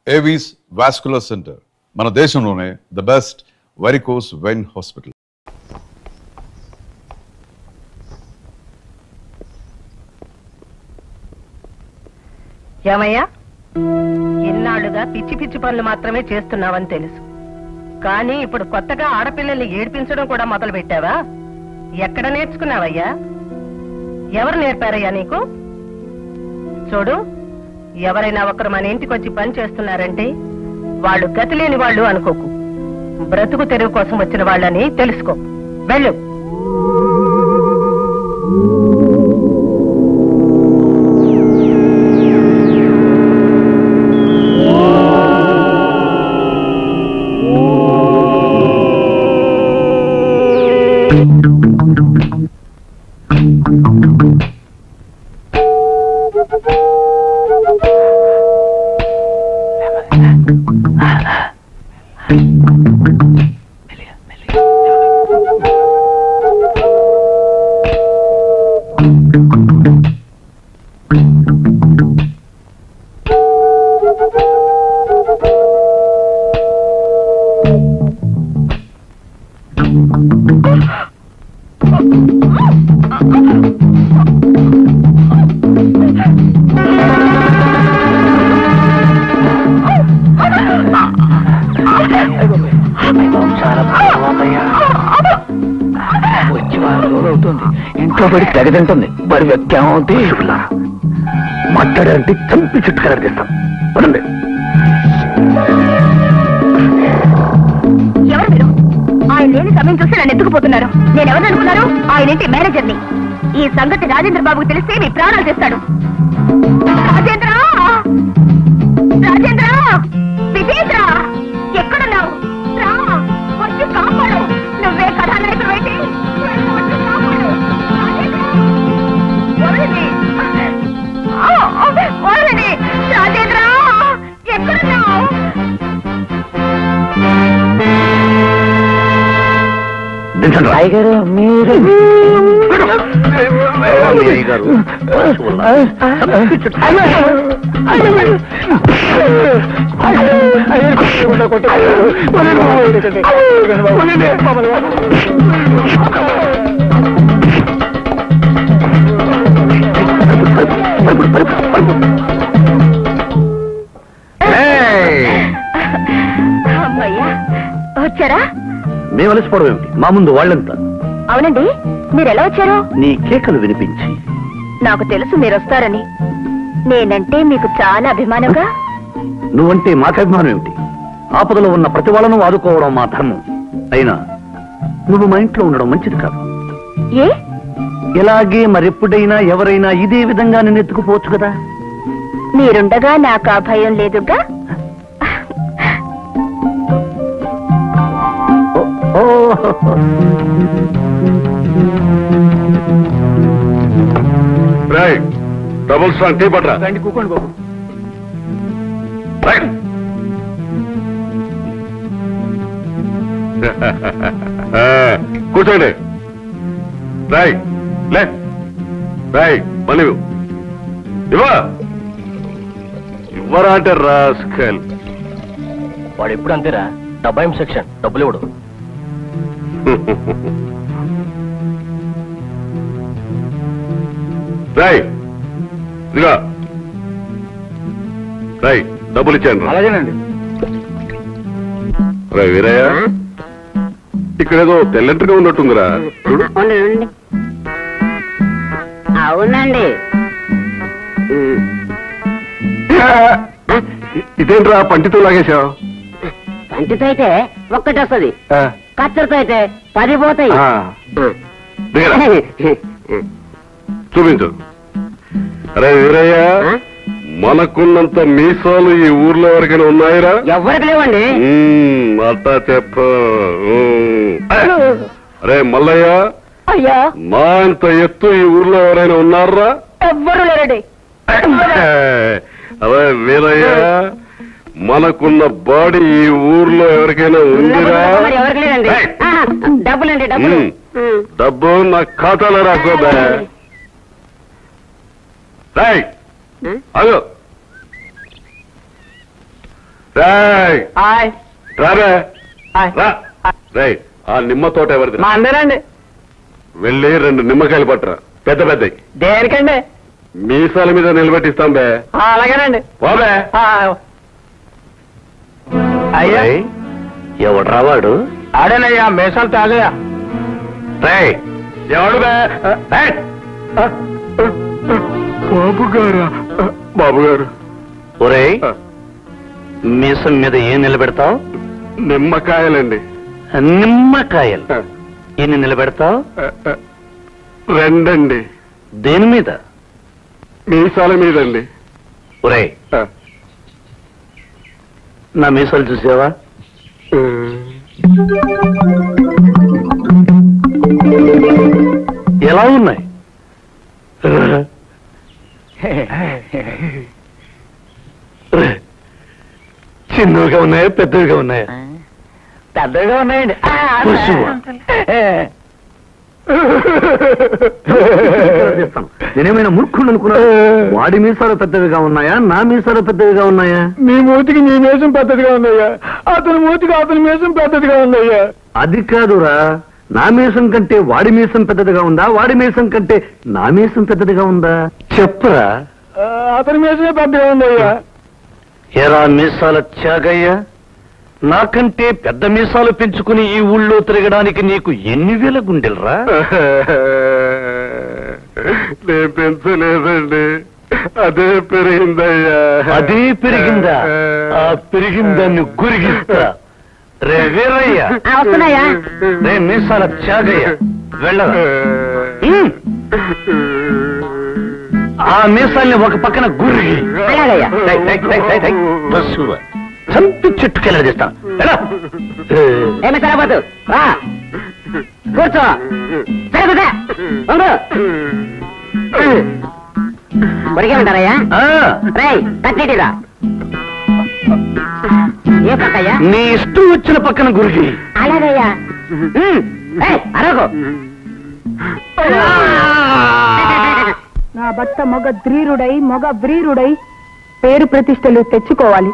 Avis vascular centre మన దేశంలోనే the best varicose vein hospital. ఏమయ్యా, ఇన్నాళ్ళుగా పిచ్చి పిచ్చి పనులు మాత్రమే చేస్తున్నావని తెలుసు, కానీ ఇప్పుడు కొత్తగా ఆడపిల్లల్ని ఏడిపించడం కూడా మొదలు పెట్టావా? ఎక్కడ నేర్చుకున్నావయ్యా? ఎవరు నేర్పారయ్యా నీకు? చూడు, ఎవరైనా ఒకరు మన ఇంటికి వచ్చి పని చేస్తున్నారంటే వాళ్ళు గతి లేని వాళ్ళు అనుకోకు, బ్రతుకు తెరువు కోసం వచ్చిన వాళ్ళని తెలుసుకో. వెళ్ళు. వచ్చి 6 రోజులు అవుతుంది, ఇంట్లో పడి తెగతింటుంది. మరి వ్యక్తి మాట్లాడారంటే చంపి చుట్టుకర తీస్తాం. పదండి. ఎవరు మీరు? ఆయన లేని సమయం చూసి నన్ను ఎత్తుకుపోతున్నారు. నేను ఎవరు అనుకున్నారు? ఆయన ఇంటి మేనేజర్ని. ఈ సంగతి రాజేంద్ర బాబుకు తెలిస్తే మీ ప్రాణాలు తెస్తాడు. రాజేంద్ర, రాజేంద్ర, విజయేంద్ర, ఎక్కడున్నావు? రా, వచ్చి కాపాడు. నువ్వే కథానాయకుడు అయితే వచ్చి కాపాడు. వదలండి, రాజేంద్ర, ఎక్కడున్నావు? గారు మీరు అమ్మయ్యా, వచ్చారా? మేము అలసిపోవడం ఏమిటి, మా ముందు వాళ్ళంతా. అవునండి, మీరు ఎలా వచ్చారు? నీ కేకలు వినిపించి. నాకు తెలుసు మీరు వస్తారని. నేనంటే మీకు చాలా అభిమానంగా. నువ్వంటే మాకు అభిమానం ఏమిటి? ఆపదలో ఉన్న ప్రతి వాళ్ళను ఆదుకోవడం మా ధర్మం. అయినా నువ్వు మా ఇంట్లో ఉండడం మంచిది కాదు. ఏ? ఇలాగే మరెప్పుడైనా ఎవరైనా ఇదే విధంగా నిన్ను ఎత్తుకుపోవచ్చు కదా. మీరుండగా నాకు ఆ భయం లేదుగా. డబుల్ స్ట్రాంగ్ టీ పట్రా. కూకోండి బాబు. కూర్చోండి. రాయ్ లే, రాయ్ మళ్ళీ ఇవ్వరా అంటే రాస్కల్. వాడు ఎప్పుడు అంతేరా, డబ్బాయిం సెక్షన్, డబ్బులు ఇవ్వడు. రాయ్ ఇదిగా, రాయ్ డబ్బులు ఇచ్చాను. అలాగేనండి. రా వీరయ్య, ఇక్కడేదో తెల్లంటిగా ఉన్నట్టుందిరా. చూడు. అవునండి. ఇదేంట్రా పంటితో లాగేశావు? పంటితో అయితే ఒక్కటి వస్తుంది, కత్తెరతో అయితే 10 పోతాయి. చూపించు. అరే వీరయ్య, మనకున్నంత మీసాలు ఈ ఊర్లో ఎవరికైనా ఉన్నాయిరా? ఎవరికి లేవండి. అట్టా చెప్పు. అరే మల్లయ్య, అయ్యా, మా అంత ఎత్తు ఈ ఊర్లో ఎవరైనా ఉన్నారా? ఎవ్వరు లేరండి. అదే వీరయ్య, మనకున్న బాడీ ఈ ఊర్లో ఎవరికైనా ఉందిరా? ఎవరికి లేదండి. డబ్బులండి, డబ్బు నా ఖాతాలో రాసుకోదా? అగో రేయ్, హాయ్ రాబే, హాయ్ రా. రేయ్, ఆ నిమ్మ తోట ఎవరిది? మా అందరండి. వెళ్ళి 2 నిమ్మకాయలు పట్టరా, పెద్ద పెద్దవి. దేనికండి? మీసాల మీద నిలబెట్టిస్తాం బే. అలాగేనండి. పోబే. అయ్యా ఎవడ్రా వాడు? ఆడేనయ్యా మేసాలు తాగయా. రేయ్, ఎవడు బే? రేయ్. బాబు గారు, బాబు గారు. ఒరేయ్, మీసం మీద ఏం నిలబెడతావు? నిమ్మకాయలండి. నిమ్మకాయలు ఎన్ని నిలబెడతావు? 2 దేని మీద? మీసాల మీదండి. ఒరేయ్, నా మీసాలు చూసావా? ఎలా ఉన్నాయి? చిన్నవిగా ఉన్నాయా, పెద్దవిగా ఉన్నాయా? పెద్దగా ఉన్నాయండి. నేనేమైనా మూర్ఖుడు అనుకున్నా? వాడి మీసాలు పెద్దవిగా ఉన్నాయా, నా మీసాలు పెద్దవిగా ఉన్నాయా? మీ మూతికి మీ మేసం పెద్దదిగా ఉందయ్యా, అతని మూతికి అతని మేసం పెద్దదిగా ఉందయ్యా. అది కాదురా, నా మీసం కంటే వాడి మీసం పెద్దదిగా ఉందా, వాడి మీసం కంటే నా మీసం పెద్దదిగా ఉందా? చెప్పురా. అతని మేసమే పెద్దగా ఉందయ్యా. ఎరా మీసాల త్యాగయ్యా, నాకంటే పెద్ద మీసాలు పెంచుకుని ఈ ఊళ్ళో తిరగడానికి నీకు ఎన్ని వేల గుండెలరా? నేను పెంచలేదండి, అదే పెరిగిందయ్యా. అదే పెరిగిందా? ఆ పెరిగిందాన్ని గురిగిస్తా. రే వీరయ్య, వస్తున్నాయా? రే మీసాల త్యాగయ్య, వెళ్ళరా. ఆ మీసాల్ని ఒక పక్కన గురిగి అలాగయ్యా. చంపి చెట్టుకెళ్ళదిస్తాను. ఏమి సరిపోతు రా కూర్చో. సరిపోతా కొరికేమంటారయ్యా? రై కట్టిరా. ఏ పక్కయ్యా? నీ ఇష్టం వచ్చిన పక్కన గురిగి. అలాగయ్యా. అరగో. నా భర్త మగ ధీరుడై మగ వ్రీరుడై పేరు ప్రతిష్టలు తెచ్చుకోవాలి.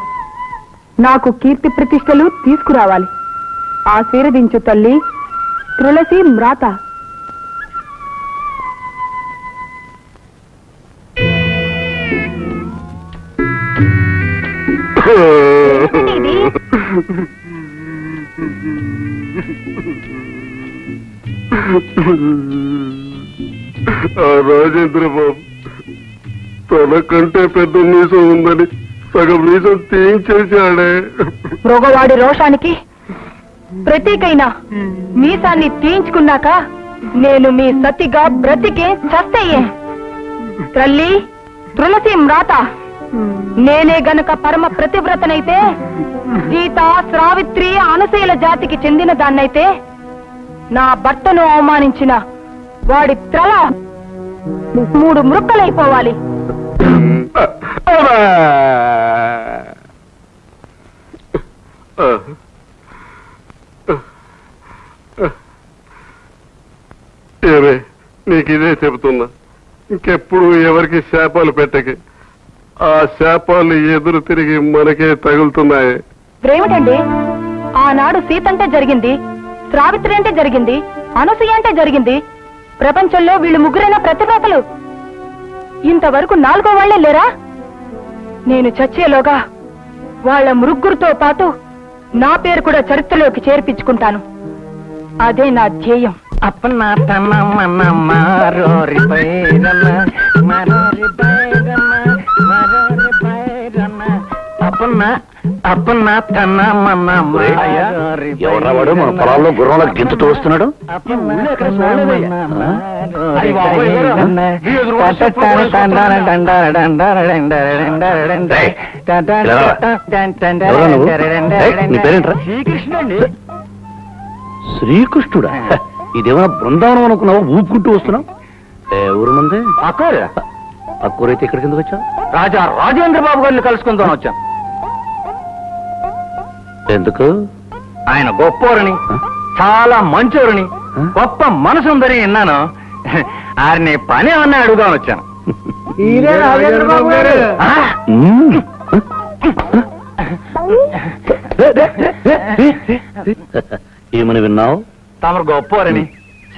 నాకు కీర్తి ప్రతిష్టలు తీసుకురావాలి. ఆశీర్వదించు తల్లి తులసి మ్రాత. ఆ రాజేంద్ర బాబు తన కంటే పెద్ద మీసం ఉందని సగం మీసం తీయించేశాడే. మృగవాడి రోషానికి ప్రతీకైన మీసాన్ని తీయించుకున్నాక నేను మీ సతిగా బ్రతికే చస్తయ్యే. తల్లి తులసి మ్రాత, నేనే గనక పరమ ప్రతివ్రతనైతే, సీత శ్రావిత్రి అనసూయల జాతికి చెందిన దాన్నైతే, నా భర్తను అవమానించిన వాడి త్రల 3 మృక్కలైపోవాలి. ఏమే, నీకు ఇదే చెబుతున్నా, ఇంకెప్పుడు ఎవరికి శాపాలు పెట్టకే. ఆ శాపాలు ఎదురు తిరిగి మనకే తగులుతున్నాయి. ఏమిటండి, ఆనాడు సీత అంటే జరిగింది, శ్రావిత్రి అంటే జరిగింది, అనసూయ అంటే జరిగింది. ప్రపంచంలో వీళ్ళు ముగ్గురైన ప్రతిభాతలు. ఇంతవరకు 4వ వాళ్లే లేరా? నేను చచ్చేలోగా వాళ్ళ ముగ్గురితో పాటు నా పేరు కూడా చరిత్రలోకి చేర్పించుకుంటాను. అదే నా ధ్యేయం. అప్పన్న తన మన మారోరి బైరన్న మారోరి బైరన్న మారోరి బైరన్న అప్పన్న అప్పన్న తన మన మారోరి ఎవరా వాడు మన పొలాల్లో గుర్రంలో గింతుతూ వస్తున్నాడు? నీ పేరేంట్రా? శ్రీకృష్ణుడా? ఇదేమన్నా బృందావనం అనుకున్నావా? ఊపుకుంటూ వస్తున్నావు. ఊరు మంది అక్కూరు. అక్కూరైతే ఇక్కడికి ఎందుకు వచ్చావు? రాజా రాజేంద్ర బాబు గారిని కలుసుకుందాం వచ్చాను. ఎందుకు? ఆయన గొప్పోరని, చాలా మంచోరని, గొప్ప మనసు ఉందని విన్నాను. ఆయన్ని పని ఏమన్నా అడుగుదామని వచ్చాను. ఏమని విన్నావు? తమరు గొప్పవారని,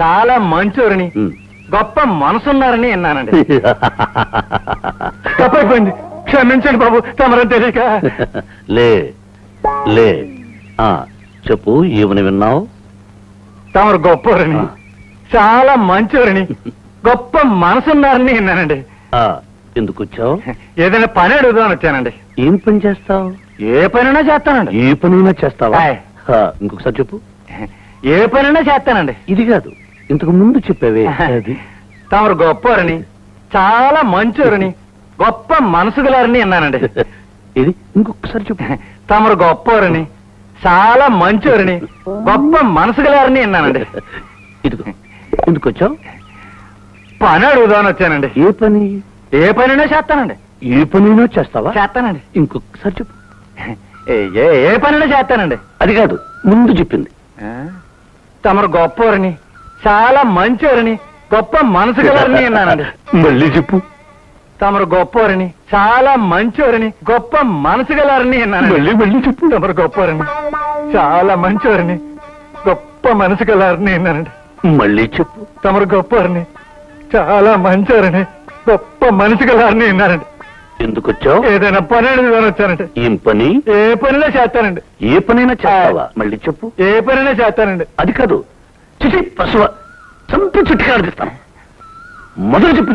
చాలా మంచోరని, గొప్ప మనసున్నారని విన్నానండి. తప్పైపోయింది, క్షమించండి బాబు, తమరని తెలియక. లే లే చెప్పు, ఏమని విన్నావు? తమరు గొప్పవారని, చాలా మంచోరని, గొప్ప మనసున్నారని విన్నానండి. ఎందుకు వచ్చావు? ఏదైనా పని అడుగుదామని వచ్చానండి. ఏం పని చేస్తావు? ఏ పనైనా చేస్తానండి. ఏ పనైనా చేస్తావా? ఆయ్. ఇంకొకసారి చెప్పు. ఏ పనైనా చేస్తానండి. ఇది కాదు, ఇంతకు ముందు చెప్పావే అది. తమరు గొప్పవారని, చాలా మంచోరని, గొప్ప మనసు గలారని విన్నానండి. ఇది ఇంకొకసారి చెప్పు. తమరు గొప్పవారని, చాలా మంచోరని, గొప్ప మనసు గలారని విన్నానండి. ఇదిగో, ఎందుకు వచ్చావు? పని అడుగుదామని వచ్చానండి. ఏ పని? ఏ పనైనా చేస్తానండి. ఏ పనైనా చేస్తావా? చేస్తానండి. ఇంకొకసారి చెప్పు. ఏ పనైనా చేస్తానండి. అది కాదు, ముందు చెప్పింది. తమరు గొప్పవారని, చాలా మంచోరని, గొప్ప మనసు గలారని విన్నానండి. మళ్ళీ చెప్పు. తమరు గొప్పవారని, చాలా మంచోరని, గొప్ప మనసు గలారని విన్నానండి. మళ్ళీ చెప్పు. తమరు గొప్పవారని, చాలా మంచోరని, గొప్ప మనసు గలారని విన్నానండి. మళ్ళీ చెప్పు. తమరు గొప్పవారని, చాలా మంచోరని, గొప్ప మనసు గలారని విన్నానండి. ఎందుకు వచ్చావు? ఏదైనా పని అడుగుదామని వచ్చానండి. ఏం పని? ఏ పనిలో చేస్తానండి. ఏ పనైనా చేస్తావా? మళ్ళీ చెప్పు. ఏ పనైనా చేస్తానండి. అది కాదు, చిచి పశువ చంపి చుట్టుగా ఆడిస్తాను. మొదలు చెప్పు.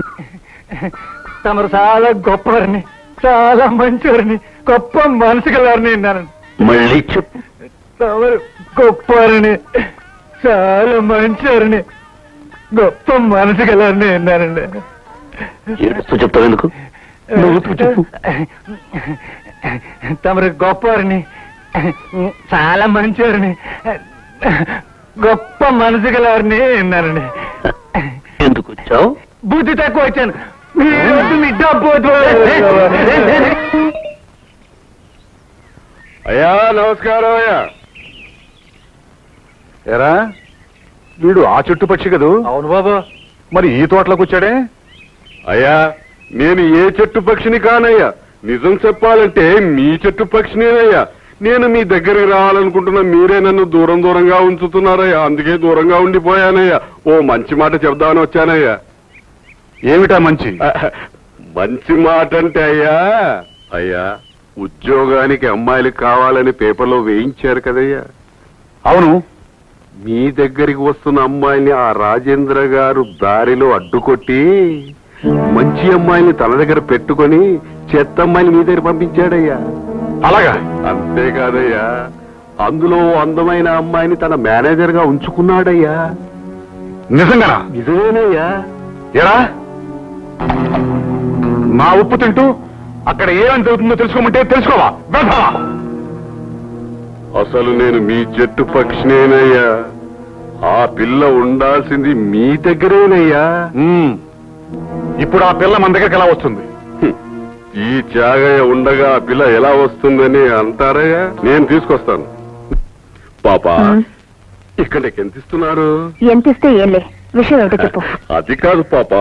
తమరు చాలా గొప్పవారిని, చాలా మంచివారిని, గొప్ప మనసు గలారని విన్నానండి. మళ్ళీ చెప్పు. తమరు గొప్పవారిని, చాలా మంచివారిని, గొప్ప మనసు గలారని విన్నానండి. ఏడుస్తూ చెప్తావు ఎందుకు? నవ్వుతూ చెప్పు. తమరు గొప్పవారిని, చాలా మంచివారిని, గొప్ప మనసు గలారని విన్నానండి. ఎందుకు వచ్చావు? బుద్ధి తక్కువ వచ్చాను. మీ డబ్బు అయ్యా నమస్కారం అయ్యా. ఎరా వీడు ఆ చెట్టు పక్షి కదూ? అవును బాబు. మరి ఈ తోటలోకి వచ్చాడే? అయ్యా నేను ఏ చెట్టు పక్షిని కానయ్యా, నిజం చెప్పాలంటే మీ చెట్టు పక్షినేనయ్యా. నేను మీ దగ్గరికి రావాలనుకుంటున్నా, మీరే నన్ను దూరం దూరంగా ఉంచుతున్నారయ్యా, అందుకే దూరంగా ఉండిపోయానయ్యా. ఓ మంచి మాట చెప్దామని వచ్చానయ్యా. ఏమిటా మంచి? మంచి మాట అంటే అయ్యా ఉద్యోగానికి అమ్మాయిలు కావాలని పేపర్లో వేయించారు కదయ్యా. అవును. మీ దగ్గరికి వస్తున్న అమ్మాయిని ఆ రాజేంద్ర గారు దారిలో అడ్డుకొట్టి మంచి అమ్మాయిని తన దగ్గర పెట్టుకొని చెత్త అమ్మాయిని మీ దగ్గర పంపించాడయ్యా. అలాగా? అంతేకాదయ్యా, అందులో అందమైన అమ్మాయిని తన మేనేజర్ గా ఉంచుకున్నాడయ్యా. నిజంగానా? నిజమేనయ్యా. ఎరా నా ఉప్పు తింటూ అక్కడ ఏమని జరుగుతుందో తెలుసుకోమంటే తెలుసుకోవా? వెళ్తావా? అసలు నేను మీ చెట్టు పక్షినేనయ్యా. ఆ పిల్ల ఉండాల్సింది మీ దగ్గరేనయ్యా. ఇప్పుడు ఆ పిల్ల మన దగ్గరికి ఎలా వస్తుంది? ఈ త్యాగయ్య ఉండగా ఆ పిల్ల ఎలా వస్తుందని అంటారయ్యా. నేను తీసుకొస్తాను. పాప ఇక్కడ నీకు ఎంత ఇస్తున్నారు? ఎంత ఇస్తే ఏంలే, విషయం ఏమిటో చెప్పు. అది కాదు పాప,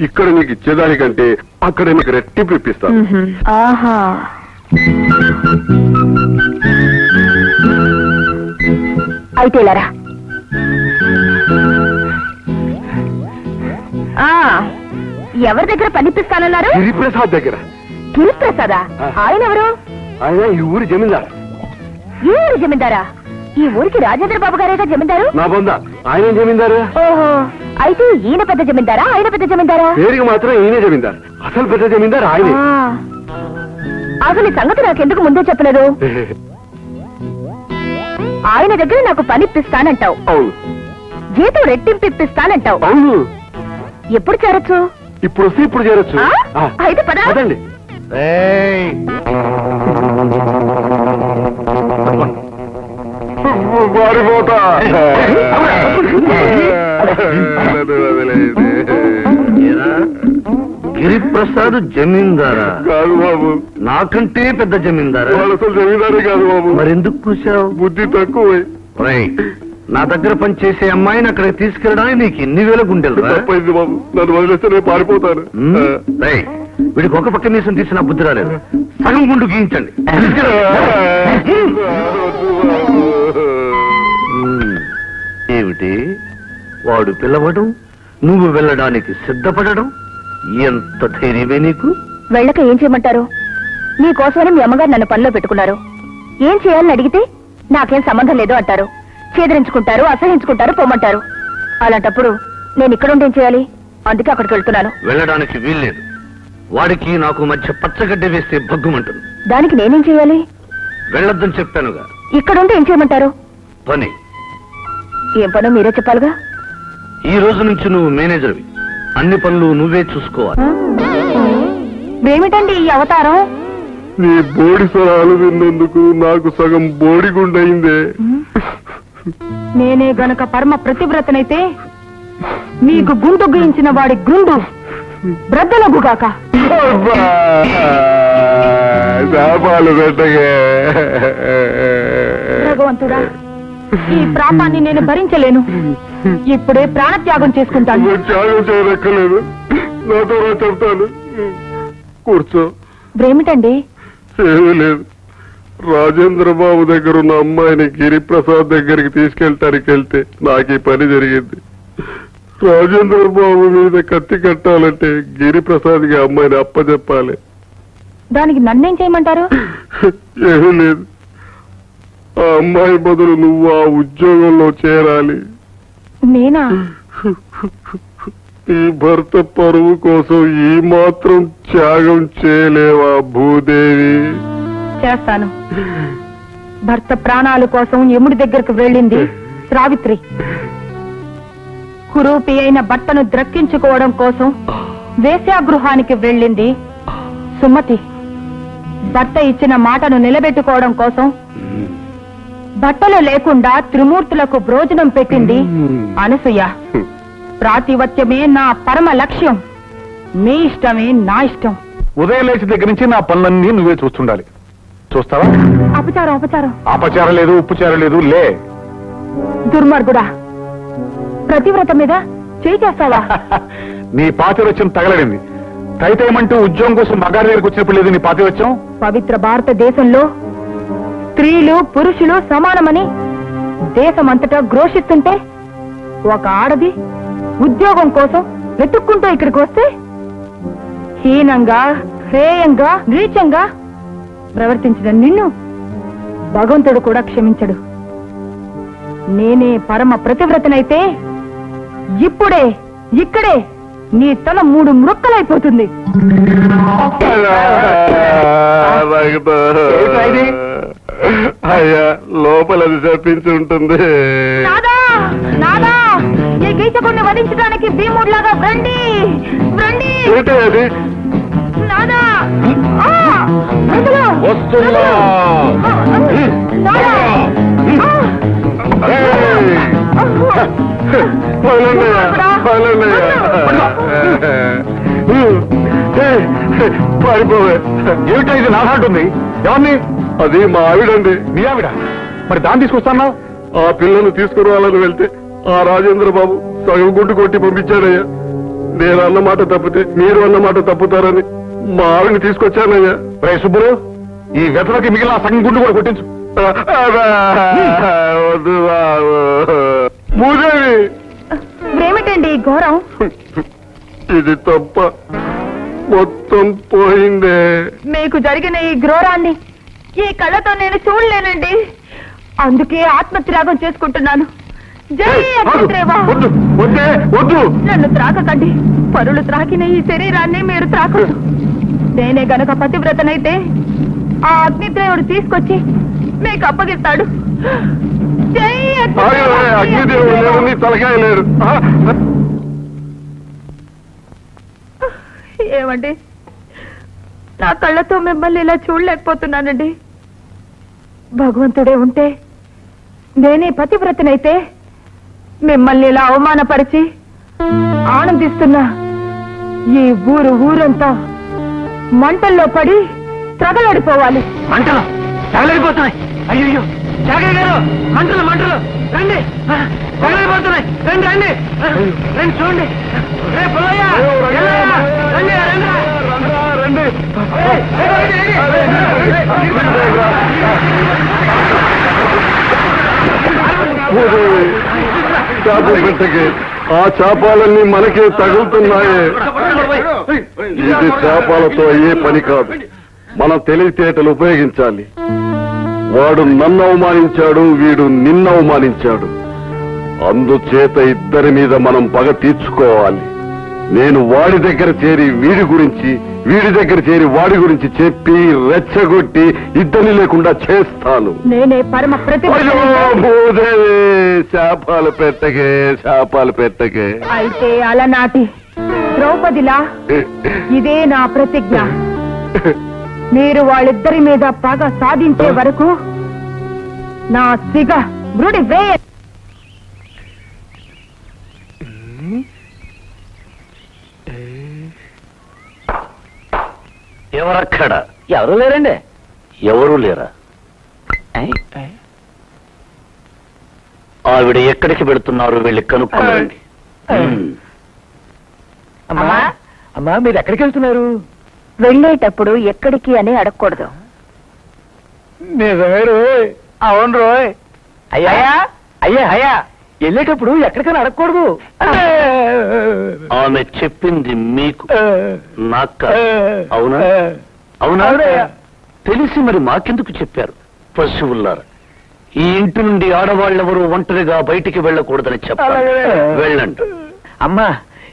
ఇక్కడ నీకు ఇచ్చేదానికంటే అక్కడ నీకు రెట్టింపు ఇప్పిస్తాను. ఆహా, అయితే ఇలారా. ఎవరి దగ్గర పనిపిస్తానన్నారు? గిరిప్రసాద్ దగ్గర. గిరిప్రసాదా? ఆయన ఎవరు? ఆయన ఈ ఊరి జమీందారు. ఈ ఊరి జమీందారా? ఈ ఊరికి రాజేంద్ర బాబు గారేగా జమీందారు. నా బొంద ఆయన జమీందారు. ఓహో, అయితే ఈయన పెద్ద జమీందారా, ఆయన పెద్ద జమీందారా? పేరుకి మాత్రం ఈయనే జమీందారు, అసలు పెద్ద జమీందారు ఆయనే. అసలు ఈ సంగతి నాకెందుకు ముందే చెప్పలేదు? ఆయన దగ్గర నాకు పని ఇప్పిస్తానంటావు, అవును. జీతం రెట్టింపు ఇప్పిస్తానంటావు. అవును. ఎప్పుడు చేరొచ్చు? ఇప్పుడు వస్తే ఇప్పుడు చేరొచ్చు. అయితే పద. పదండి. మారిపోతా. గిరిప్రసాద్ జమీందారా? కాదు బాబు, నాకంటే పెద్ద జమీందారా? వాళ్ళు అసలు జమీందారే కాదు బాబు. మరెందుకు కూర్చావు? బుద్ధి తక్కువ. నా దగ్గర పనిచేసే అమ్మాయిని అక్కడికి తీసుకెళ్ళడానికి నీకు ఎన్ని వేల గుండెలు తప్పైంది బాబు, నన్ను వదిలేస్తే నేను పారిపోతాను. వీడికి ఒక పక్క నీసం తీసిన బుద్ధి రాలేదు. సగం గుండు గీయించండి. ఏమిటి వాడు పిలవడం, నువ్వు వెళ్ళడానికి సిద్ధపడడం, ఎంత ధైర్యమే నీకు? వెళ్ళక ఏం చేయమంటారు? మీకోసమని మీ అమ్మగారు నన్ను పనిలో పెట్టుకున్నారు. ఏం చేయాలని అడిగితే నాకేం సంబంధం లేదు అంటారు. చేదరించుకుంటారు, అసహించుకుంటారు, పొమ్మంటారు. అలాంటప్పుడు నేను ఇక్కడ ఏం చేయాలి? అందుకే అక్కడికి వెళ్తున్నాను. వెళ్ళడానికి వీల్లేదు. వాడికి నాకు మధ్య పచ్చగడ్డ వేస్తే భగ్గుమంటుంది. దానికి నేనేం చేయాలి? వెళ్ళొద్దని చెప్పానుగా. ఇక్కడుంటే ఏం చేయమంటారు? పని. ఏం పనో మీరే చెప్పాలిగా. ఈ రోజు నుంచి నువ్వు మేనేజర్వి. అన్ని పనులు నువ్వే చూసుకోవాలి. ఏమిటండి ఈ అవతారం? నీ బోడి స్వరాలు విన్నందుకు నాకు సగం బోడి గుండయిందే. నేనే గనక పరమ ప్రతివ్రతనైతే మీకు గుండు గుయించిన వాడి గుండు బ్రద్దలగుగాక. శాపాలు పెట్టగే. భగవంతుడా, ఈ ప్రాపాన్ని నేను భరించలేను. ఇప్పుడే ప్రాణత్యాగం చేసుకుంటాను. నువ్వు త్యాగం చేయనక్కర్లేదు, నాతో రా చెప్తాను. కూర్చో. ఏమిటండి? ఏమీ లేదు. రాజేంద్ర బాబు దగ్గర ఉన్న అమ్మాయిని గిరిప్రసాద్ దగ్గరికి తీసుకెళ్ళటానికి వెళ్తే నాకు ఈ పని జరిగింది. రాజేంద్ర బాబు మీద కత్తి కట్టాలంటే గిరిప్రసాద్కి అమ్మాయిని అప్పచెప్పాలి. దానికి నన్నేం చేయమంటారు? ఏమీ లేదు. ఆ అమ్మాయి బదులు నువ్వు ఆ ఉద్యోగంలో చేరాలి. నేనా? ఈ భర్త పరువు కోసం ఈ మాత్రం త్యాగం చేయలేవా భూదేవి? చేస్తాను. భర్త ప్రాణాల కోసం యముడి దగ్గరకు వెళ్ళింది సావిత్రి. కురూపి అయిన భర్తను ద్రక్కించుకోవడం కోసం వేశ్యాగృహానికి వెళ్ళింది సుమతి. భర్త ఇచ్చిన మాటను నిలబెట్టుకోవడం కోసం బట్టలు లేకుండా త్రిమూర్తులకు భోజనం పెట్టింది అనసూయ. ప్రాతివత్యమే నా పరమ లక్ష్యం. మీ ఇష్టమే నా ఇష్టం. ఉదయం లేచి దగ్గర నుంచి నా పనులన్నీ నువ్వే చూస్తుండాలి. చూస్తావా? అపచారం అపచారం. అపచారం లేదు, ఉప్పుచారం లేదు. లే. దుర్మార్గుడా, ప్రతివ్రత మీద చేయి చేస్తావా? నీ పాతివత్యం తగలడింది. తైతేమంటూ ఉద్యోగం కోసం మగారి దగ్గరికి వచ్చినప్పుడు లేదు నీ పాతివత్యం. పవిత్ర భారతదేశంలో స్త్రీలు పురుషులు సమానమని దేశమంతటా ఘోషిస్తుంటే ఒక ఆడది ఉద్యోగం కోసం వెతుక్కుంటూ ఇక్కడికి వస్తే హీనంగా, హేయంగా, నీచంగా ప్రవర్తించిన నిన్ను భగవంతుడు కూడా క్షమించడు. నేనే పరమ ప్రతివ్రతనైతే ఇప్పుడే ఇక్కడే నీ తల 3 ముక్కలైపోతుంది. అయ్యా, లోపలది చెప్పించి ఉంటుంది. నాదా నాదా, ఈ గీచకుడిని వధించడానికి భీముడిలాగా రండి రండి. ఏంటి అది? నాదా, ఆ, వదలు. వస్తున్నా. నాదా, పారిపోవే. ఏమిటా ఇది నాదంటుంది? ఎవరిని? అది మా ఆవిడండి. నీ ఆవిడ? మరి దాన్ని తీసుకొస్తాను. ఆ పిల్లను తీసుకురావాలని వెళ్తే ఆ రాజేంద్ర బాబు సగం గుడ్డు కొట్టి పంపించాడయ్యా. నేను అన్నమాట తప్పితే మీరు అన్నమాట తప్పుతారని మా ఆవిడని తీసుకొచ్చానయ్యా. రే సుబ్బులు, ఈ వెతలకి మిగిలిన సగం గుండు కూడా కొట్టించు. వద్దు బాబు. భూదేవి, ఏమిటండి ఈ ఘోరం? ఇది తప్ప మొత్తం పోయిందే. మీకు జరిగిన ఈ ఘోరాన్ని ఈ కళ్ళతో నేను చూడలేనండి. అందుకే ఆత్మత్యాగం చేసుకుంటున్నాను. జై అగ్నిదేవా. వద్దు వద్దే వద్దు. నన్ను త్రాకకండి. పరులు త్రాకిన ఈ శరీరాన్ని మీరు త్రాకదు. నేనే గనక పతివ్రతనైతే ఆ అగ్నిదేవుడు తీసుకొచ్చి మీకు అప్పగిస్తాడు. జై అగ్నిదేవుడు లేడు, నీ తలకాయ లేడు. ఏమండి, నా కళ్ళతో మిమ్మల్ని ఇలా చూడలేకపోతున్నానండి. భగవంతుడే ఉంటే నేనే పతివ్రతనైతే మిమ్మల్ని ఇలా అవమానపరిచి ఆనందిస్తున్నా ఈ ఊరంతా మంటల్లో పడి తగలడిపోవాలి. మంటలు తగలడిపోతున్నాయి. అయ్యో, చాకయ్య గారు మంటలు మంటలు రండి తగలిపోతున్నాయి రండి రండి రండి చూడండి రే పుల్లయ్య ఎల్లయ్య, రండి రండి రండి చేప పెట్టకి ఆ చేపాలన్నీ మనకే తగులుతున్నాయే. ఇది చేపాలతో అయ్యే పని కాదు, మన తెలివితేటలు ఉపయోగించాలి. వాడు నన్ను అవమానించాడు, వీడు నిన్ను అవమానించాడు. అందుచేత ఇద్దరి మీద మనం పగ తీర్చుకోవాలి. నేను వాడి దగ్గర చేరి వీడి గురించి, వీడి దగ్గర చేరి వాడి గురించి చెప్పి రెచ్చగొట్టి ఇద్దరిని లేకుండా చేస్తాను. నేనే పరమ ప్రతి అయ్యో, భూదేవి, శాపాలు పెట్టకే, శాపాలు పెట్టకే. అయితే అలనాటి ద్రౌపదిలా ఇదే నా ప్రతిజ్ఞ. మీరు వాళ్ళిద్దరి మీద పగ సాధించే వరకు నా సిగ బ్రుడి వేయ. ఎవరక్కడ? ఎవరు లేరండి. ఎవరు లేరా? ఆవిడ ఎక్కడికి వెళుతున్నారు వెళ్ళి కనుక్కోండి. అమ్మా అమ్మా మీరు ఎక్కడికి వెళ్తున్నారు? వెళ్ళేటప్పుడు ఎక్కడికి అని అడగకూడదు. నిజమే రోయ్. అవును రోయ్. అయ్యా అయ్యా అయ్యా వెళ్ళేటప్పుడు ఎక్కడికైనా అడగకూడదు. ఆమె చెప్పింది మీకు, నాకు కాదు. అవునా? అవునా? అవునయ్యా. తెలిసి మరి మాకెందుకు చెప్పారు? పశువుల్లారా, ఈ ఇంటి నుండి ఆడవాళ్ళెవరూ ఒంటరిగా బయటికి వెళ్ళకూడదని చెప్పాలి. వెళ్ళండి. అమ్మా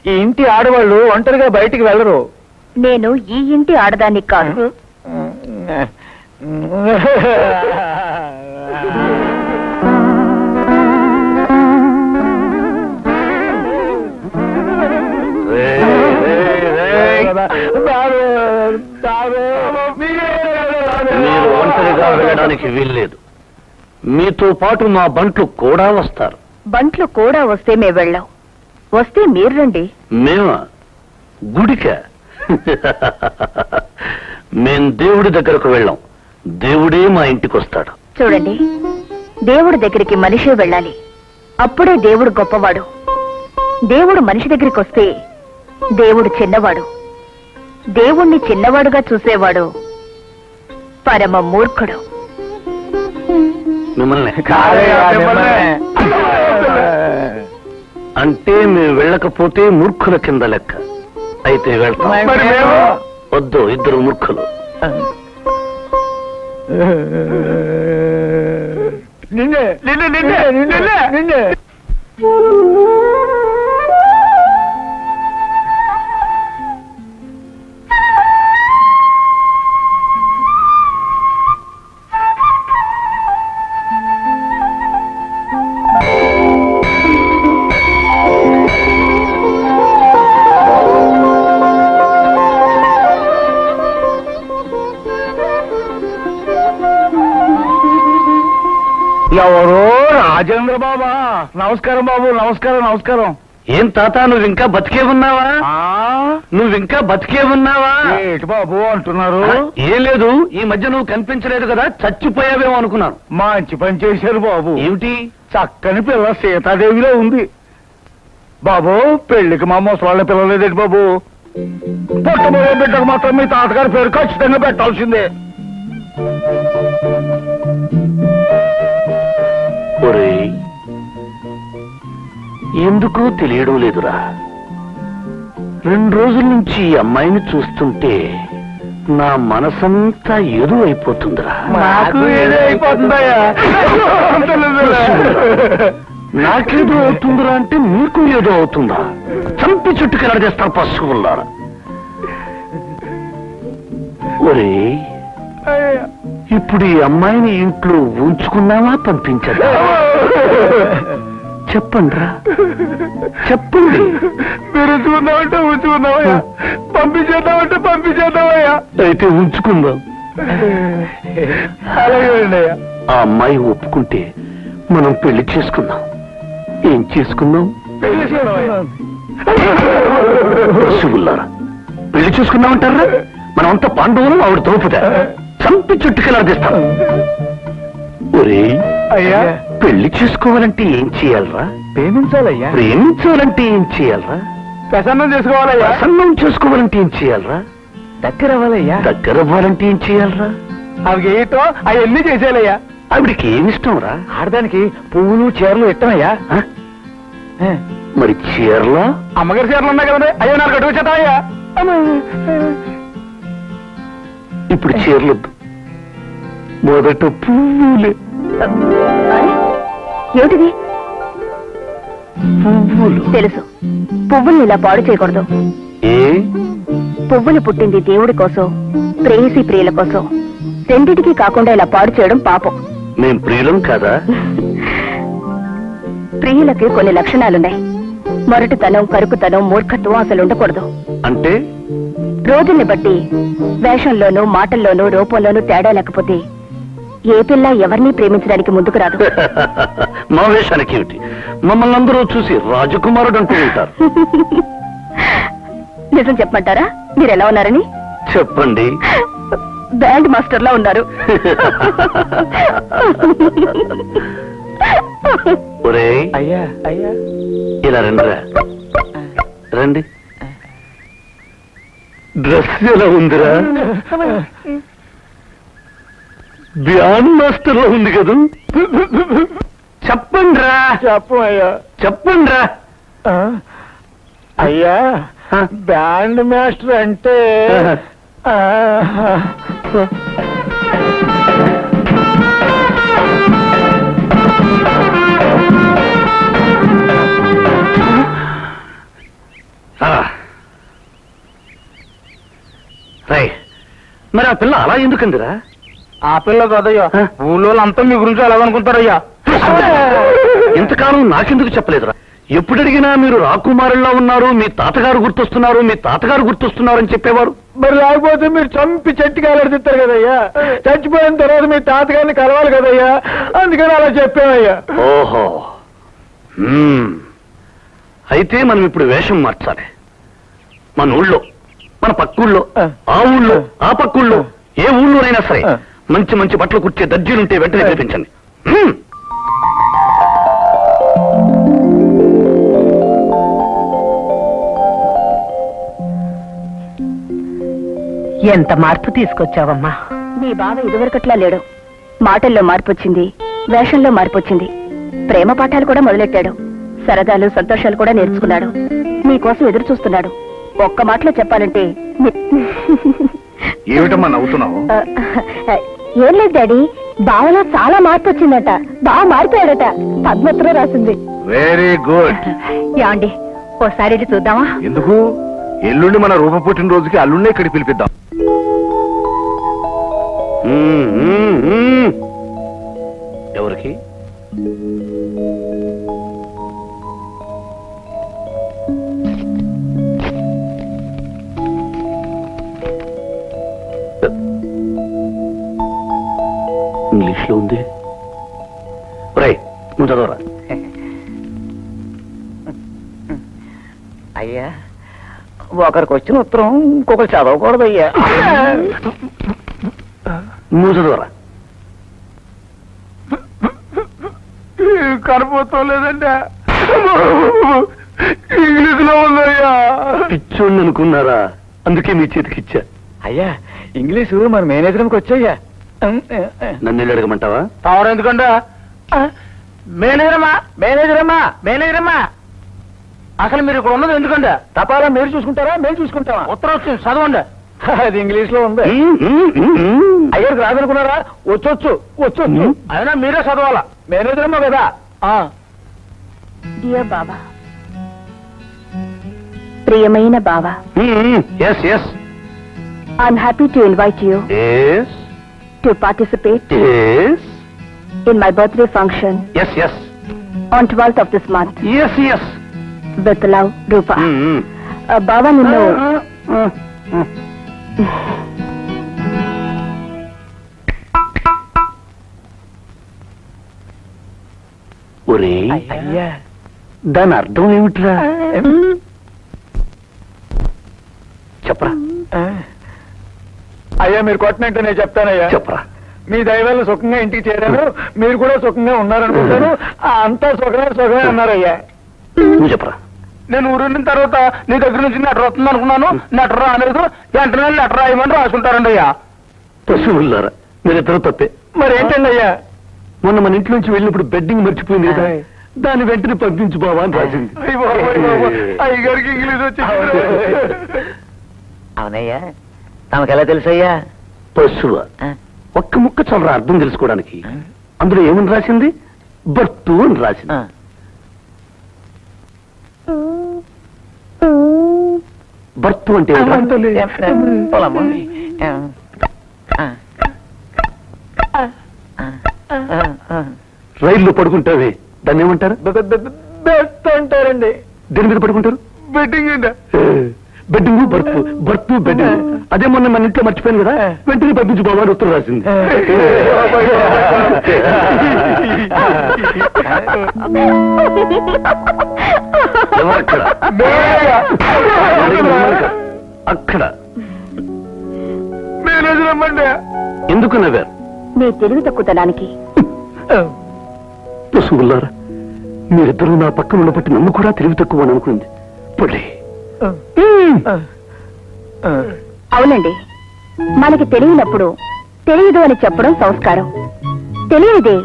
ఈ ఇంటి ఆడవాళ్ళు ఒంటరిగా బయటికి వెళ్ళరు. నేను ఈ ఇంటి ఆడదాన్ని కాదు. మీరు ఒంటరిగా వెళ్ళడానికి వీల్లేదు. మీతో పాటు మా బంట్లు కూడా వస్తారు. బంట్లు కూడా వస్తే మేము వెళ్ళాం. వస్తే మీరు రండి. మేమా? గుడిక? మేం దేవుడి దగ్గరకు వెళ్ళాం. దేవుడే మా ఇంటికి వస్తాడు. చూడండి, దేవుడి దగ్గరికి మనిషే వెళ్ళాలి. అప్పుడే దేవుడు గొప్పవాడు. దేవుడు మనిషి దగ్గరికి వస్తే దేవుడు చిన్నవాడు. దేవుణ్ణి చిన్నవాడుగా చూసేవాడు పరమ మూర్ఖుడు. మిమ్మల్ని అంటే మేము వెళ్ళకపోతే మూర్ఖుల కింద లెక్క. అయితే వెళ్తాం. వద్దు, ఇద్దరు మూర్ఖులు. నిన్నే నిన్నే నిన్నే నిన్నే నిన్నే ఎవరో రాజేంద్ర బాబా. నమస్కారం బాబు. నమస్కారం నమస్కారం. ఏం తాత, నువ్వు ఇంకా బతికే ఉన్నావా? నువ్వు ఇంకా బతికే ఉన్నావా? ఏటి బాబు అంటున్నారు? ఏం లేదు, ఈ మధ్య నువ్వు కనిపించలేదు కదా, చచ్చిపోయావేమో అనుకున్నాను. మంచి పని చేశారు బాబు. ఏమిటి? చక్కని పిల్ల సీతాదేవిలో ఉంది బాబు. పెళ్లికి మా ముసలాళ్ళ పిల్లలేదేటి బాబు? పుట్టబోయే బిడ్డకు మాత్రం మీ తాతగారి పేరు ఖచ్చితంగా పెట్టాల్సిందే. ఒరేయ్, ఎందుకో తెలియడం లేదురా. 2 రోజుల నుంచి ఈ అమ్మాయిని చూస్తుంటే నా మనసంతా ఏదో అయిపోతుందిరా. నాకు ఏదో అయిపోతుందయ్యా. నాకేదో అవుతుందిరా అంటే నీకు ఏదో అవుతుందా? చంపి చుట్టుకు ఎలాడేస్తారు పశువుల్లారా. ఒరేయ్, ఇప్పుడు ఈ అమ్మాయిని ఇంట్లో ఉంచుకున్నావా పంపించదా? చెప్పండిరా, చెప్పండి. మీరు ఉంచుకుందామంటే ఉంచుకుందామయ్యా, పంపించేద్దామంటే పంపించేద్దామయ్యా. అయితే ఉంచుకుందాం. అలాగే అయ్యా. ఆ అమ్మాయి ఒప్పుకుంటే మనం పెళ్లి చేసుకుందాం. ఏం చేసుకుందాం? పశువుల్లారా, పెళ్లి చేసుకుందామంటారా? మనమంతా పాండవులు, ఆవిడ తోపుతా. చంపి చుట్టుకెలా తీస్తాం. ఒరే, అయ్యా పెళ్లి చేసుకోవాలంటే ఏం చేయాలరా? ప్రేమించాలయ్యా. ప్రేమించాలంటే ఏం చేయాలరా? ప్రసన్నం చేసుకోవాలయ్యా. ప్రసన్నం చేసుకోవాలంటే ఏం చేయాలరా? దగ్గర అవ్వాలయ్యా. దగ్గర అవ్వాలంటే ఏం చేయాలరా? అవి ఏటో అవన్నీ చేసేయాలయ్యా. ఆవిడికి ఏమిష్టం రా? ఆడదానికి పువ్వులు చీరలు ఇష్టమయ్యా. మరి చీరలా? అమ్మగారి చీరలు ఉన్నాయి కదండి, అయ్యో నాకు అటు వచ్చేతాయ్యా. ఇప్పుడు చీరలొద్దు, మొదట పువ్వులే. ఏమిటిది? పువ్వులు. తెలుసు, పువ్వుల్ని ఇలా పాడు చేయకూడదు. ఏ? పువ్వులు పుట్టింది దేవుడి కోసం, ప్రేయసి ప్రియుల కోసం. రెండిటికి కాకుండా ఇలా పాడు చేయడం పాపం. మేం ప్రియులం కాదా? ప్రియులకి కొన్ని లక్షణాలున్నాయి. మొరటుతనం, కరుకుతనం, మూర్ఖత్వం అసలు ఉండకూడదు. అంటే రోజుల్ని బట్టి వేషంలోనూ, మాటల్లోనూ, రూపంలోనూ తేడా లేకపోతే ఏ పిల్ల ఎవరిని ప్రేమించడానికి ముందుకు రాదు. మా వేషానికి ఏమిటి? మమ్మల్ని అందరూ చూసి రాజకుమారుడు అంటూ ఉంటారు. నిజం చెప్పమంటారా? మీరు ఎలా ఉన్నారని? చెప్పండి. బ్యాండ్ మాస్టర్ లా ఉన్నారు. ఒరేయ్, అయ్యా అయ్యా ఇలా రండిరా. రండి. డ్రెస్ ఎలా ఉందిరా? బ్యాండ్ మాస్టర్ లో ఉంది కదా. చెప్పండి రా. చెప్పు అయ్యా. చెప్పండి రా. అయ్యా బ్యాండ్ మాస్టర్ అంటే మరి ఆ పిల్ల అలా ఎందుకందిరా? ఆ పిల్ల కదయ్యా, ఊళ్ళో అంతా మీ గురించి ఎలాగనుకుంటారయ్యా. ఇంతకాలం నాకెందుకు చెప్పలేదురా? ఎప్పుడు అడిగినా మీరు రాకుమారుల్లా ఉన్నారు, మీ తాతగారు గుర్తొస్తున్నారు, మీ తాతగారు గుర్తొస్తున్నారు అని చెప్పేవారు. మరి లేకపోతే మీరు చంపి చెట్టుకి ఎలాడిస్తారు కదయ్యా. చచ్చిపోయిన తర్వాత మీ తాతగారిని కలవాలి కదయ్యా, అందుకని అలా చెప్పామయ్యా. ఓహో. అయితే మనం ఇప్పుడు వేషం మార్చాలి. మన ఊళ్ళో, మన పక్కూళ్ళో, ఆ ఊళ్ళో, ఆ పక్కూళ్ళో, ఏ ఊళ్ళోనైనా సరే మంచి మంచి బట్టలు కుర్చే దర్జీలుంటే వెంటనే పిలిపించండి. ఎంత మార్పు తీసుకొచ్చావమ్మా. నీ బావ ఇదివరకట్లా లేడు. మాటల్లో మార్పు వచ్చింది, వేషంలో మార్పు వచ్చింది. ప్రేమ పాఠాలు కూడా మొదలెట్టాడు. సరదాలు, సంతోషాలు కూడా నేర్చుకున్నాడు. నీకోసం ఎదురు చూస్తున్నాడు. ఒక్క మాటలో చెప్పాలంటే ఏమిటమ్మా నవ్వుతున్నావు? ఏం లేదు డాడీ, బావలో చాలా మార్పు వచ్చిందట. బాగా మారిపోయాడట. పద్మత్రం రాసింది. Very good. యాండి ఓసారి ఇది చూద్దామా? ఎందుకు? ఎల్లుండి మన రూప పుట్టినరోజుకి అల్లుండే ఇక్కడికి పిలిపిద్దాం. ఎవరికి? ఇంగ్లీష్ లో ఉంది. నువ్వు చదవరా. అయ్యా ఒకరికి వచ్చిన ఉత్తరం ఇంకొకరు చదవకూడదయ్యా. నువ్వు చదవరా. కనపోతాం లేదండి, ఇంగ్లీష్ లో ఉందయ్యా. పిచ్చోళ్ళు అనుకున్నారా? అందుకే మీ చేతికిచ్చా. అయ్యా ఇంగ్లీషు మన మేనేజర్కి వచ్చాయ్యా. నన్ను వెళ్ళి అడగమంటావా? తవరు ఎందుకంటే మేనేజరమ్మా మేనేజరమ్మా మేనేజరమ్మా, అసలు మీరు ఇక్కడ ఉన్నది ఎందుకంటే తపాలా మీరు చూసుకుంటారా మేము చూసుకుంటావా? ఉత్తరం వచ్చింది చదవండి. అది ఇంగ్లీష్ లో ఉంది. అయ్యారికి రాదనుకున్నారా? వచ్చొచ్చు వచ్చొచ్చు, అయినా మీరే చదవాలా. మేనేజరమ్మా కదా. డియర్ బావా, ప్రియమైన బావా, ఎస్ ఎస్ I'm happy to invite you ఎస్ టు పార్టిసిపేట్ ఎస్ in my birthday function ఎస్ ఎస్ on 12th of this month. ఎస్ ఎస్ With love, Rupa. బావా నిన్ను ఒరే అయ్యా దాని అర్థం ఏమిట్రా? చెప్పరా అయ్యా మీరు కొట్టినట్టు నేను చెప్తానయ్యా. చెప్పరా. మీ దైవాలు సుఖంగా ఇంటికి చేరారు, మీరు కూడా సుఖంగా ఉన్నారనుకుంటారు. అంతా సుఖమే అన్నారయ్యా. నువ్వు చెప్పరా. నేను ఊరిన తర్వాత నీ దగ్గర నుంచి లెటర్ వస్తుంది అనుకున్నాను. లెటర్ రాలేదు. వెంటనే లెటర్ రాయమని రాసుకుంటారండి అయ్యా. పశువులారా, మీరిద్దరూ తప్పే. మరి ఏంటండి అయ్యా? మొన్న మన ఇంటి నుంచి వెళ్ళినప్పుడు బెడ్డింగ్ మర్చిపోయింది కదా, దాన్ని వెంటనే పంపించు బావా అని రాసింది. అయ్యగారికి ఇంగ్లీష్ వచ్చి అవునయ్యా, తమకెలా తెలుసయ్యా? పశువ ఒక్క ముక్క చల్లరా అర్థం తెలుసుకోవడానికి. అందులో ఏమని రాసింది? బర్తు అని రాసింది. బర్తు అంటే రైల్లో పడుకుంటావే, దాన్ని ఏమంటారు? బెస్ట్ అంటారండి. దేని మీద పడుకుంటారు? బెట్టింగ్ అండి. Bedding birth bedding. అదే మొన్న మన ఇంట్లో మర్చిపోయాను కదా, వెంటనే పంపించు బాబా అని ఉత్తరం రాసింది. అక్కడ మేనేజర్ అమ్మండి. ఎందుకు నవ్వారు? నీ తెలివి తక్కువతనానికి. పశువులారా, మీరిద్దరూ నా పక్కన ఉన్నప్పటి నన్ను కూడా తెలివి తక్కువ అని అనుకుంది. పొడి అవునండి, మనకి తెలియనప్పుడు తెలియదు అని చెప్పడం సంస్కారం. తెలియనిదే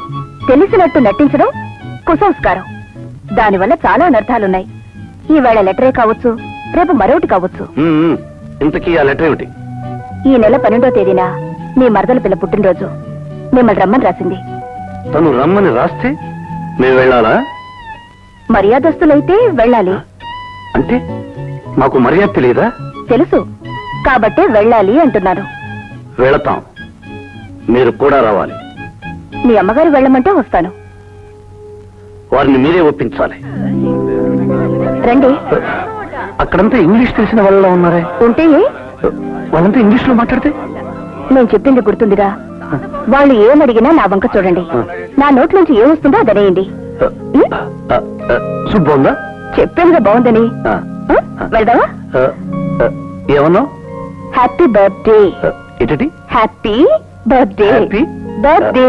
తెలిసినట్టు నటించడం కుసంస్కారం. దానివల్ల చాలా అనర్థాలున్నాయి. ఈవేళ లెటరే కావచ్చు, రేపు మరొకటి కావచ్చు. ఇంతకీ ఆ లెటర్ ఏమిటి? ఈ నెల 12వ తేదీన నీ మరదల పిల్ల పుట్టినరోజు. మిమ్మల్ని రమ్మని రాసింది. తను రమ్మని రాస్తే మేము వెళ్ళాలా? మర్యాదస్తులైతే వెళ్ళాలి. అంటే మాకు మర్యాద తెలియదా? తెలుసు కాబట్టే వెళ్ళాలి అంటున్నాను. వెళతాం, మీరు కూడా రావాలి. మీ అమ్మగారు వెళ్ళమంటే వస్తాను. వారిని మీరే ఒప్పించాలి. రండి. అక్కడంతా ఇంగ్లీష్ తెలిసిన వాళ్ళలో ఉన్నారే. ఉంటే వాళ్ళంతా ఇంగ్లీష్ లో మాట్లాడితే? నేను చెప్పింది గుర్తుందిగా. వాళ్ళు ఏమడిగినా నా వంక చూడండి. నా నోట్లోంచి ఏమొస్తుందో అదనేయండి. సూప్ బాగుందా? చెప్పానుగా బాగుందని. వెళ్దామా? ఏమన్నా? Happy birthday. ఏంటండి? Happy birthday. Happy birthday.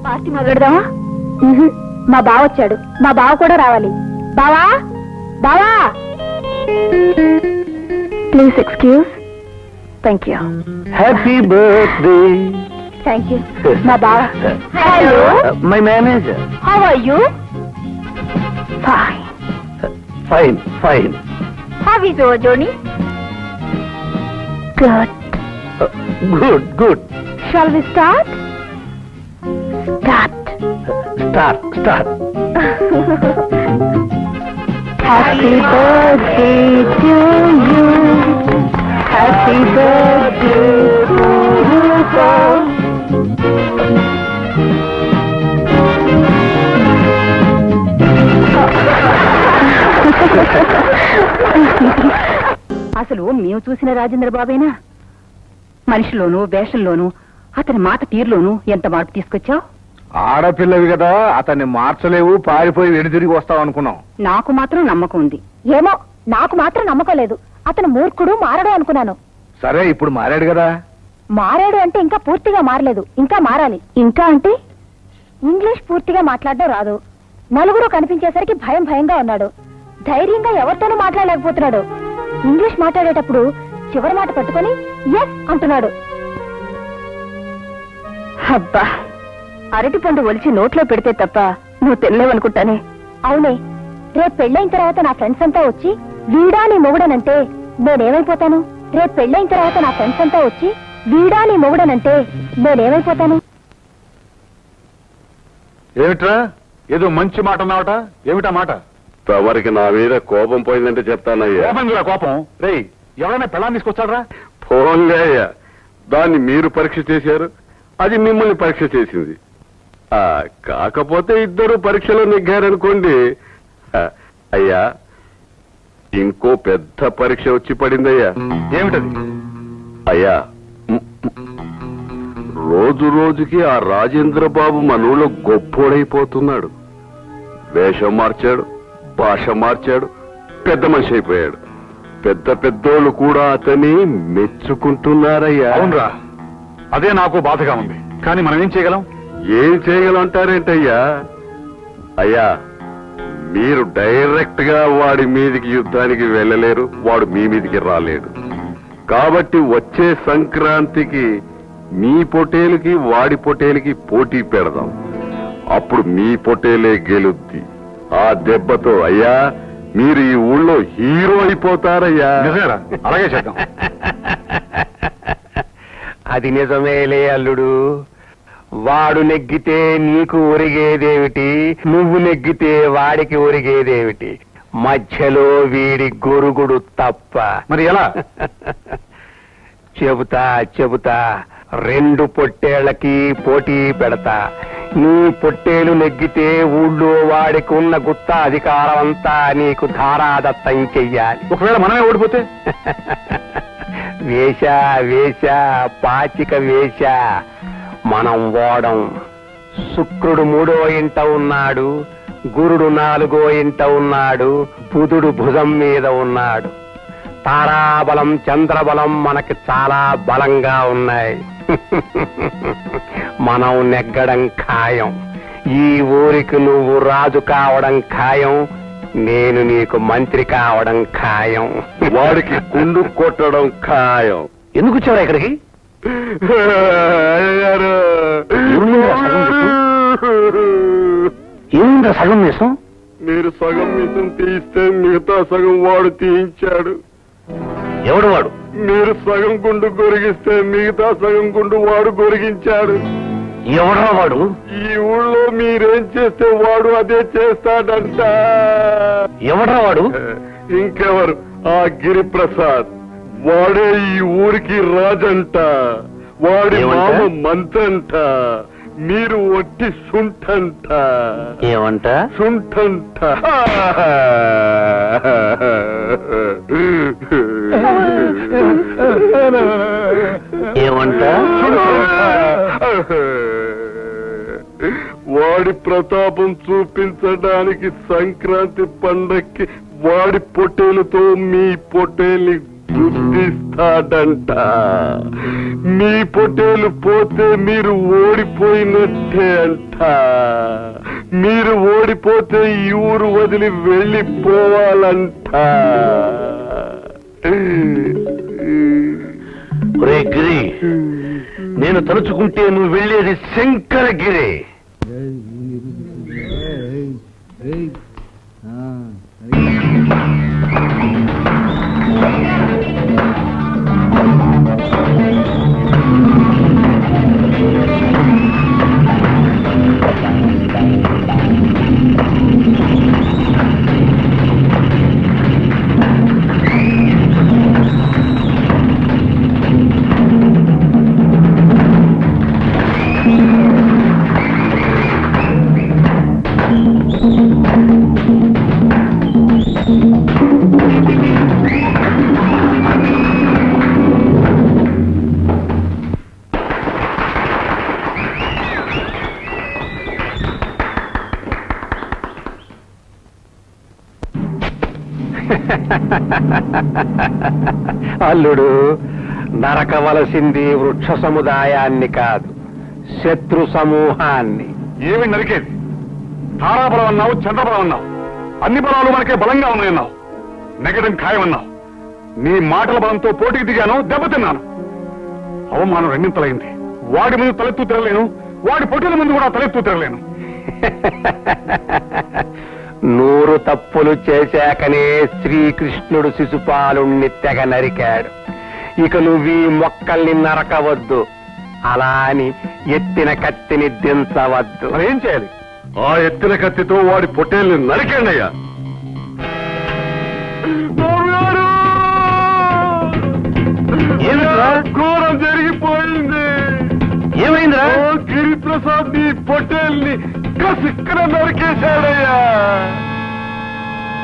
Party మొదలెడదామా? మా బావ వచ్చాడు. మా బావ కూడా రావాలి. బావా, బావా, please excuse. Thank you. Happy birthday. Thank you. మా బావ. Hello, my manager. How are you? Fine. Fine fine. How is your journey? Good. Good good. Shall we start? Start. Start. Happy birthday to you. Happy birthday to you. అసలు మేము చూసిన రాజేంద్ర బాబేనా? మనిషిలోనూ వేషంలోనూ అతని మాట తీరులోనూ ఎంత మార్పు తీసుకొచ్చావు? ఆడపిల్లవి కదా, అతన్ని మార్చలేవు, పారిపోయి వెనుదిరిగి వస్తావు అనుకున్నాం. నాకు మాత్రం నమ్మకం ఉంది. ఏమో, నాకు మాత్రం నమ్మకం లేదు. అతను మూర్ఖుడు, మారడు అనుకున్నాను. సరే, ఇప్పుడు మారాడు కదా. మారాడు అంటే ఇంకా పూర్తిగా మారలేదు, ఇంకా మారాలి. ఇంకా అంటే ఇంగ్లీష్ పూర్తిగా మాట్లాడడం రాదు. నలుగురు కనిపించేసరికి భయంగా ఉన్నాడు. ధైర్యంగా ఎవరితోనూ మాట్లాడలేకపోతున్నాడు. ఇంగ్లీష్ మాట్లాడేటప్పుడు చివరి మాట పట్టుకొని ఎస్ అంటున్నాడు. అబ్బా, అరటి పండు ఒలిచి నోట్లో పెడితే తప్ప నువ్వు తినలేవనుకుంటానే. అవునే, రేపు పెళ్ళైన తర్వాత నా ఫ్రెండ్స్ అంతా వచ్చి వీడా నీ మొగుడనంటే నేనేమైపోతాను? రేపు పెళ్ళైన తర్వాత నా ఫ్రెండ్స్ అంతా వచ్చి వీడా నీ మొగుడనంటే నేనేమైపోతాను? ఏమిట్రా, ఏదో మంచి మాట అన్నావట, ఏమిటా మాట? తమరికి నా మీద కోపం పోయిందంటే చెప్తానయ్యా. కోపం రేయ్, ఎవరైనా పెళ్ళాన్ని తీసుకొచ్చాడరా? ఫోన్లే అయ్యా, దాన్ని మీరు పరీక్ష చేశారు, అది మిమ్మల్ని పరీక్ష చేసింది. కాకపోతే ఇద్దరు పరీక్షలో నెగ్గారనుకోండి. అయ్యా, ఇంకో పెద్ద పరీక్ష వచ్చి పడిందయ్యా. ఏమిటది? అయ్యా, రోజు రోజుకి ఆ రాజేంద్ర బాబు మనూళ్ళో గొప్పోడైపోతున్నాడు. వేషం మార్చాడు, భాష మార్చాడు, పెద్ద మనిషి అయిపోయాడు. పెద్దోళ్ళు కూడా అతని మెచ్చుకుంటున్నారయ్యా. అవునరా, అదే నాకు బాధగా ఉంది. కానీ మనం ఏం చేయగలం? ఏం చేయగలంటారేంటయ్యా? అయ్యా, మీరు డైరెక్ట్ గా వాడి మీదికి యుద్ధానికి వెళ్ళలేరు, వాడు మీ మీదికి రాలేడు. కాబట్టి వచ్చే సంక్రాంతికి మీ పొటేలుకి వాడి పొటేలుకి పోటీ పెడదాం. అప్పుడు మీ పొటేలే గెలుద్ది. ఆ దెబ్బతో అయ్యా మీరు ఈ ఊళ్ళో హీరో అయిపోతారయ్యా. నిజమేరా? అలాగే చేద్దాం. అది నిజమేలే అల్లుడు. వాడు నెగ్గితే నీకు ఒరిగేదేమిటి, నువ్వు నెగ్గితే వాడికి ఒరిగేదేమిటి? మధ్యలో వీడి గొరుగుడు తప్ప. మరి ఎలా? చెబుతా 2 పొట్టేళ్లకి పోటీ పెడతా. నీ పొట్టేలు నెగ్గితే ఊళ్ళో వాడికి ఉన్న గుత్త అధికారం అంతా నీకు ధారాదత్తం చెయ్యాలి. ఒకవేళ మనమే ఓడిపోతే? వేష పాచిక వేష. మనం ఓడం. శుక్రుడు 3వ ఇంట ఉన్నాడు, గురుడు 4వ ఇంట ఉన్నాడు, బుధుడు భుజం మీద ఉన్నాడు. తారాబలం చంద్రబలం మనకి చాలా బలంగా ఉన్నాయి. మనం నెగ్గడం ఖాయం. ఈ ఊరికి నువ్వు రాజు కావడం ఖాయం, నేను నీకు మంత్రి కావడం ఖాయం. వాడికి గుండు కొట్టడం ఖాయం. ఎందుకు వచ్చారా ఇక్కడికి? ఏముందా సగం వేసం? మీరు సగం మిషన్ తీస్తే మిగతా సగం వాడు తీయించాడు. ఎవడు వాడు? మీరు సగం గుండు గొరిగిస్తే మిగతా సగం గుండు వాడు గొరిగించాడు. ఎవడా వాడు? ఈ ఊళ్ళో మీరేం చేస్తే వాడు అదే చేస్తాడంట. ఎవడా వాడు? ఇంకెవరు? ఆ గిరిప్రసాద్. వాడే ఈ ఊరికి రాజంట. వాడి ఏమంట? మామ మంత్రంట. మీరు ఒట్టి సుంఠంట. ఏమంట? సుంఠంట. ఏమంట? వాడి ప్రతాపం చూపించడానికి సంక్రాంతి పండక్కి వాడి పొట్టేలతో మీ పొట్టేల్ని గుర్తిస్తాడంట. మీ పొట్టేలు పోతే మీరు ఓడిపోయినట్టే అంట. మీరు ఓడిపోతే ఈ ఊరు వదిలి వెళ్ళిపోవాలంట. ఒరే గిరి, నేను తలుచుకుంటే నువ్వు వెళ్ళేది శంకరగిరి. అల్లుడు, నరకవలసింది వృక్ష సముదాయాన్ని కాదు, శత్రు సమూహాన్ని. ఏమి నరికేది? తారాబలం అన్నావు, చంద్రబలం అన్నావు, అన్ని బలాలు మనకే బలంగా ఉన్నాయన్నావు, నెగడం ఖాయమన్నావు. నీ మాటల బలంతో పోటీకి దిగాను, దెబ్బతిన్నాను. అవమానం రెండింతలైంది. వాడి ముందు తలెత్తు తిరగలేను, వాడి పొట్టేల ముందు కూడా తలెత్తు తిరగలేను. 100 తప్పులు చేశాకనే శ్రీకృష్ణుడు శిశుపాలుణ్ణి తెగ నరికాడు. ఇక నువ్వీ మొక్కల్ని నరకవద్దు, అలా అని ఎత్తిన కత్తిని దించవద్దు. మరేం చేయాలి? ఆ ఎత్తిన కత్తితో వాడి పొట్టేల్ని నరికండి అయ్యా. ఏమిట్రా? ఘోరం జరిగిపోయింది. ఏమైందిరా? గిరిప్రసాద్ నీ పొట్టేల్ని కసిక్కన నరికేశాడయ్యా.